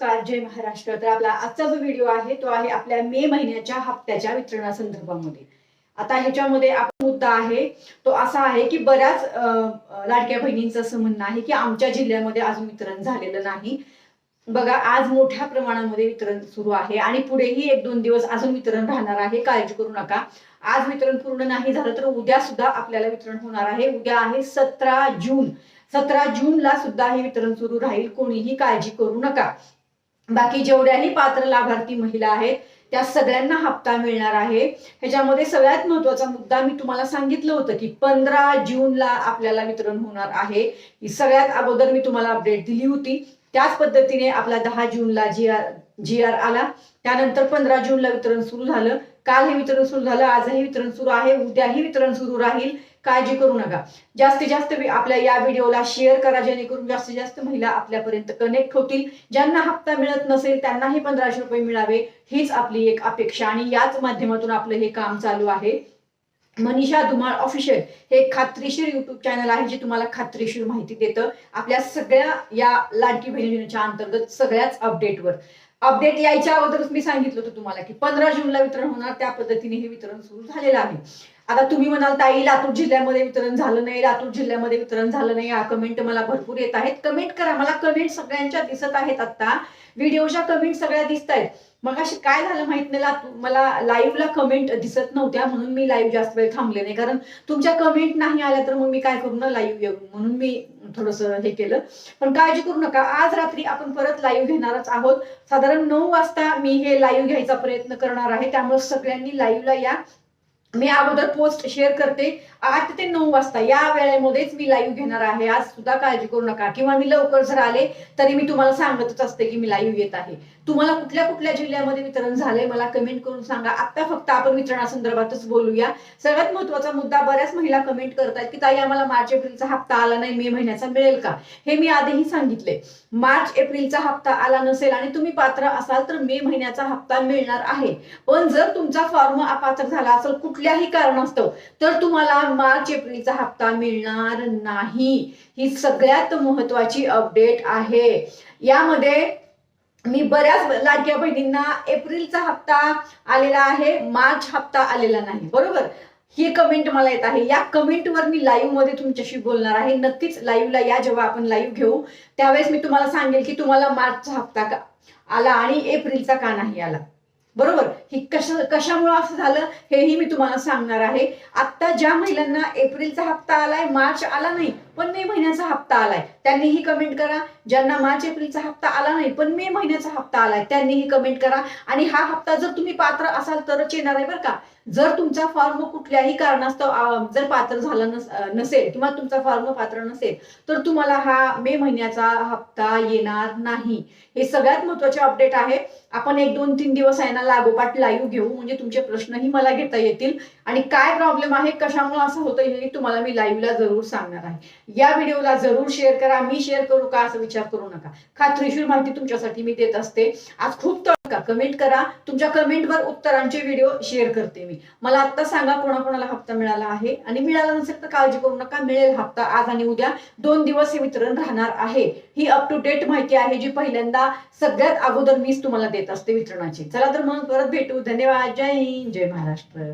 नमस्कार, जय महाराष्ट्र। तर आपला आजचा जो व्हिडिओ आहे तो आहे आपल्या मे महिन्याच्या हप्त्याच्या वितरणासंदर्भामध्ये। आता ह्याच्यामध्ये आपला मुद्दा आहे तो असा आहे की बऱ्याच लाडक्या बहिणींचं असं म्हणणं आहे की आमच्या जिल्ह्यामध्ये अजून वितरण झालेलं नाही। बघा, आज मोठ्या प्रमाणामध्ये वितरण सुरू आहे आणि पुढेही 1-2 दिवस अजून वितरण राहणार आहे, काळजी करू नका। आज वितरण पूर्ण नाही झालं तर उद्या सुद्धा आपल्याला वितरण होणार आहे। उद्या आहे 17 जून। 17 जूनला सुद्धा हे वितरण सुरू राहील, कोणीही काळजी करू नका। बाकी जेवढ्याही पात्र लाभार्थी महिला आहेत त्या सगळ्यांना हप्ता मिळणार आहे। ह्याच्यामध्ये सगळ्यात महत्त्वाचा मुद्दा मी तुम्हाला सांगितलं होतं की 15 जूनला आपल्याला वितरण होणार आहे। ही सगळ्यात अगोदर मी तुम्हाला अपडेट दिली होती। त्याच पद्धतीने आपला 10 जूनला जी आर आला, त्यानंतर 15 जूनला वितरण सुरू झालं। काल हे वितरण सुरू झालं, आजही वितरण सुरू आहे, उद्याही वितरण सुरू राहील, काळजी करू नका। जास्तीत जास्त आपल्या या व्हिडिओला शेअर करा, जेणेकरून जास्तीत जास्त महिला आपल्यापर्यंत कनेक्ट होतील। ज्यांना हप्ता मिळत नसेल त्यांनाही 1500 रुपये मिळावे हीच आपली एक अपेक्षा आणि याच माध्यमातून आपलं हे काम चालू आहे। मनीषा धुमाळ ऑफिशियल हे खात्रीशीर युट्यूब चॅनल आहे जे तुम्हाला खात्रीशीर माहिती देतं आपल्या सगळ्या या लाडकी बहिणीच्या अंतर्गत सगळ्याच अपडेट यायच्या अगोदरच मी सांगितलं होतं तुम्हाला की 15 जूनला वितरण होणार, त्या पद्धतीने हे वितरण सुरू झालेलं आहे। आता तुम्ही म्हणाल ताई लातूर जिल्ह्यामध्ये वितरण झालं नाही, लातूर जिल्ह्यामध्ये वितरण झालं नाही, या कमेंट मला भरपूर येत आहेत। कमेंट करा, मला कमेंट सगळ्यांच्या दिसत आहेत। आता व्हिडिओच्या कमेंट सगळ्या दिसत आहेत। मग अशी काय झालं माहित नाही, मला लाईव्हला कमेंट दिसत नव्हत्या म्हणून मी लाईव्ह जास्त वेळ थांबले नाही, कारण तुमच्या कमेंट नाही आल्या तर मग मी काय करू ना लाईव्ह येऊ, म्हणून मी थोडंसं हे केलं। पण काळजी करू नका, आज रात्री आपण परत लाईव्ह घेणारच आहोत। साधारण 9 वाजता मी हे लाईव्ह घ्यायचा प्रयत्न करणार आहे, त्यामुळे सगळ्यांनी लाईव्हला या। मी अगोदर पोस्ट शेअर करते 8 ते 9 वाजता या वेळेमध्येच मी लाईव्ह घेणार आहे। आज सुद्धा काळजी करू नका, किंवा मी लवकर जर आले तरी मी तुम्हाला सांगतच असते की मी लाईव्ह येत आहे। तुम्हाला कुठल्या कुठल्या जिल्ह्यामध्ये वितरण झालंय मला कमेंट करून सांगा। आता फक्त आपण वितरणासंदर्भातच बोलूया। सगळ्यात महत्त्वाचा मुद्दा, बऱ्याच महिला कमेंट करतायत की ताई आम्हाला मार्च एप्रिलचा हप्ता आला नाही, मे महिन्याचा मिळेल का? हे मी आधीही सांगितले, मार्च एप्रिलचा हप्ता आला नसेल आणि तुम्ही पात्र असाल तर मे महिन्याचा हप्ता मिळणार आहे। पण जर तुमचा फॉर्म अपात्र झाला असेल कुठल्याही कारणास्तव तर तुम्हाला मार्च एप्रिलचा हप्ता मिळणार नाही। ही सगळ्यात महत्त्वाची अपडेट आहे। यामध्ये मी बऱ्याच लाडक्या बहिणींना एप्रिलचा हप्ता आलेला आहे, मार्च हप्ता आलेला नाही, बरोबर? ही कमेंट मला येत आहे। या कमेंटवर मी लाईव्ह मध्ये तुमच्याशी बोलणार आहे। नक्कीच लाईव्हला या, जेव्हा आपण लाईव्ह घेऊ त्यावेळेस मी तुम्हाला सांगेल की तुम्हाला मार्चचा हप्ता का आला आणि एप्रिलचा का नाही आला, बरोबर? ही कशामुळे असं झालं हेही मी तुम्हाला सांगणार आहे। आता ज्या महिलांना एप्रिलचा हप्ता आलाय, मार्च आला नाही पण मे महिन्याचा हप्ता आलाय, त्यांनीही कमेंट करा। ज्यांना मार्च एप्रिलचा हप्ता आला नाही पण मे महिन्याचा हप्ता आलाय त्यांनीही कमेंट करा। आणि हा हप्ता जर तुम्ही पात्र असाल तरच येणार आहे, बरं का? जर तुमचा फॉर्म कुठल्याही कारणास्तव जर पात्र झाला नसेल किंवा तुमचा फॉर्म पात्र नसेल तर तुम्हाला हा मे महिन्याचा हप्ता येणार नाही। हे सगळ्यात महत्त्वाचे अपडेट आहे। आपण 1-2-3 दिवस आहे ना लागोपाठ लाईव्ह घेऊ, म्हणजे तुमचे प्रश्नही मला घेता येतील आणि काय प्रॉब्लेम आहे, कशामुळे असं होतं हे तुम्हाला मी लाईव्हला जरूर सांगणार आहे। या व्हिडिओला जरूर शेअर करा। मी शेअर करू का असं विचार करू नका, खात्रीशीर माहिती तुमच्यासाठी मी देत असते। आज खूप तळका कमेंट करा, तुमच्या कमेंटवर उत्तरांचे व्हिडिओ शेअर करते मी। मला आता सांगा कोणाकोणाला हप्ता मिळाला आहे, आणि मिळाला नसेल तर काळजी करू नका, मिळेल हप्ता। आज आणि उद्या 2 दिवस हे वितरण राहणार आहे। ही अप टू डेट माहिती आहे जी पहिल्यांदा सगळ्यात अगोदर मीच तुम्हाला देत असते वितरणाची। चला तर मग परत भेटू। धन्यवाद, जय हिंद, जय महाराष्ट्र।